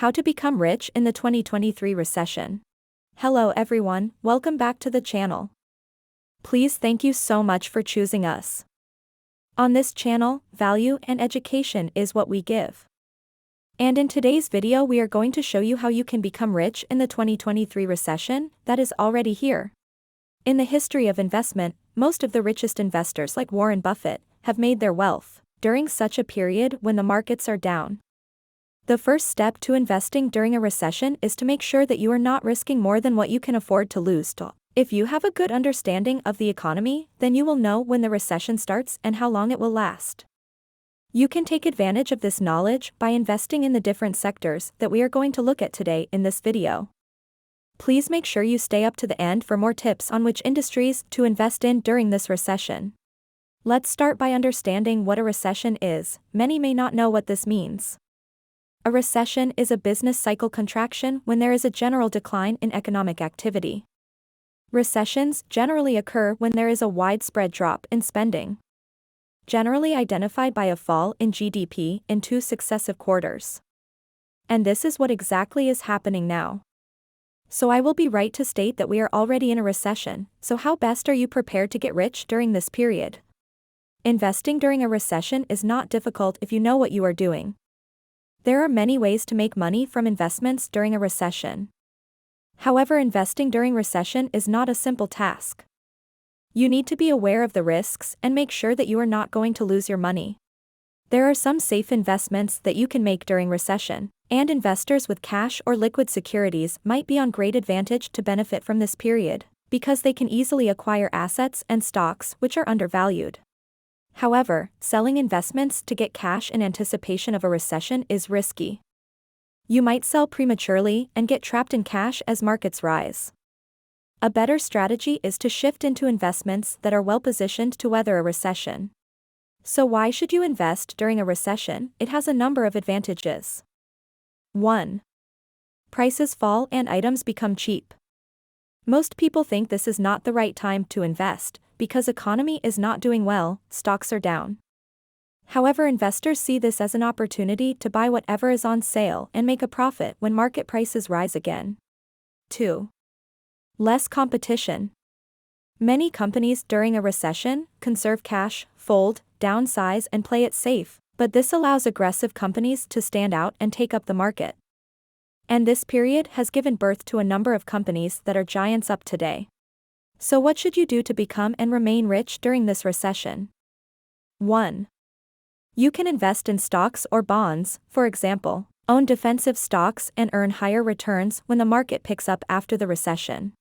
How to become rich in the 2023 recession. Hello everyone, welcome back to the channel. Please thank you so much for choosing us. On this channel, value and education is what we give. And in today's video we are going to show you how you can become rich in the 2023 recession that is already here. In the history of investment, most of the richest investors like Warren Buffett have made their wealth during such a period when the markets are down. The first step to investing during a recession is to make sure that you are not risking more than what you can afford to lose. If you have a good understanding of the economy, then you will know when the recession starts and how long it will last. You can take advantage of this knowledge by investing in the different sectors that we are going to look at today in this video. Please make sure you stay up to the end for more tips on which industries to invest in during this recession. Let's start by understanding what a recession is. Many may not know what this means. A recession is a business cycle contraction when there is a general decline in economic activity. Recessions generally occur when there is a widespread drop in spending, generally identified by a fall in GDP in 2 successive quarters. And this is what exactly is happening now. So I will be right to state that we are already in a recession, so how best are you prepared to get rich during this period? Investing during a recession is not difficult if you know what you are doing. There are many ways to make money from investments during a recession. However, investing during recession is not a simple task. You need to be aware of the risks and make sure that you are not going to lose your money. There are some safe investments that you can make during recession, and investors with cash or liquid securities might be on great advantage to benefit from this period, because they can easily acquire assets and stocks which are undervalued. However, selling investments to get cash in anticipation of a recession is risky. You might sell prematurely and get trapped in cash as markets rise. A better strategy is to shift into investments that are well positioned to weather a recession. So why should you invest during a recession? It has a number of advantages. 1. Prices fall and items become cheap. Most people think this is not the right time to invest, because economy is not doing well, stocks are down. However, investors see this as an opportunity to buy whatever is on sale and make a profit when market prices rise again. 2. Less competition. Many companies during a recession conserve cash, fold, downsize and play it safe, but this allows aggressive companies to stand out and take up the market. And this period has given birth to a number of companies that are giants up today. So what should you do to become and remain rich during this recession? 1. You can invest in stocks or bonds, for example, own defensive stocks and earn higher returns when the market picks up after the recession.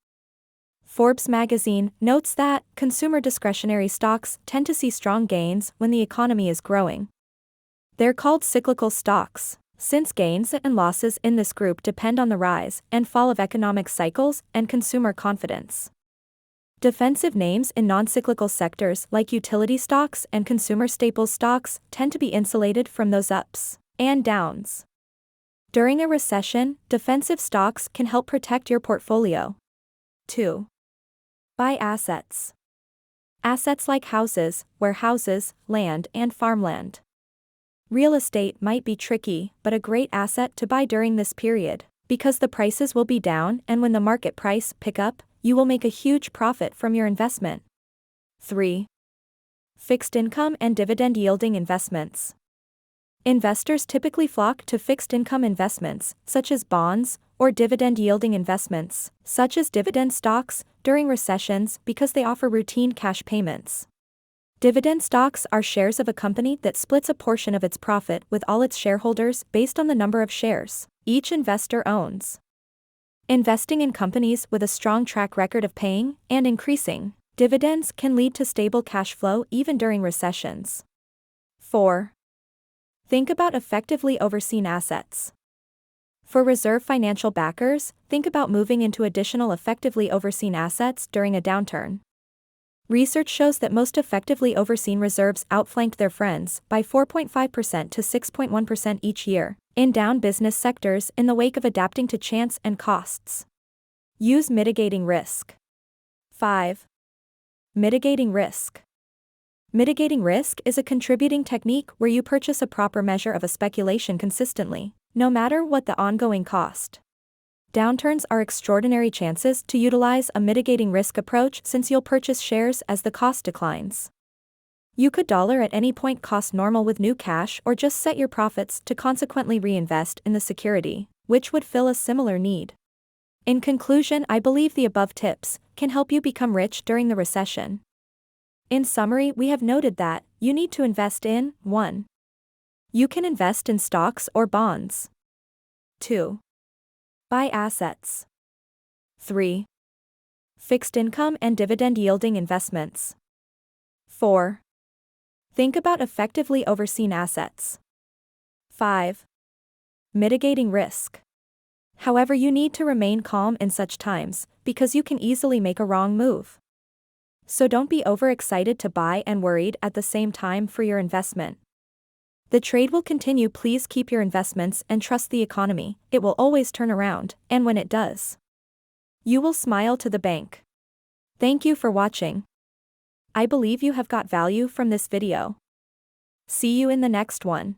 Forbes magazine notes that consumer discretionary stocks tend to see strong gains when the economy is growing. They're called cyclical stocks, since gains and losses in this group depend on the rise and fall of economic cycles and consumer confidence. Defensive names in non-cyclical sectors like utility stocks and consumer staples stocks tend to be insulated from those ups and downs. During a recession, defensive stocks can help protect your portfolio. 2. Buy assets. Assets like houses, warehouses, land, and farmland. Real estate might be tricky, but a great asset to buy during this period, because the prices will be down and when the market price pick up, you will make a huge profit from your investment. 3. Fixed income and dividend yielding investments. Investors typically flock to fixed income investments, such as bonds, or dividend yielding investments, such as dividend stocks, during recessions because they offer routine cash payments. Dividend stocks are shares of a company that splits a portion of its profit with all its shareholders based on the number of shares each investor owns. Investing in companies with a strong track record of paying and increasing dividends can lead to stable cash flow even during recessions. 4. Think about effectively overseen assets. For reserve financial backers, think about moving into additional effectively overseen assets during a downturn. Research shows that most effectively overseen reserves outflanked their friends by 4.5% to 6.1% each year in down business sectors in the wake of adapting to chance and costs. Use mitigating risk. 5. Mitigating risk. Mitigating risk is a contributing technique where you purchase a proper measure of a speculation consistently, No matter what the ongoing cost. Downturns are extraordinary chances to utilize a mitigating risk approach since you'll purchase shares as the cost declines. You could dollar at any point cost normal with new cash or just set your profits to consequently reinvest in the security, which would fill a similar need. In conclusion, I believe the above tips can help you become rich during the recession. In summary, we have noted that you need to invest in 1. You can invest in stocks or bonds. 2. Buy assets. 3. Fixed income and dividend-yielding investments. 4. Think about effectively overseen assets. 5. Mitigating risk. However, you need to remain calm in such times, because you can easily make a wrong move. So don't be overexcited to buy and worried at the same time for your investment. The trade will continue. Please keep your investments and trust the economy. It will always turn around, and when it does, you will smile to the bank. Thank you for watching. I believe you have got value from this video. See you in the next one.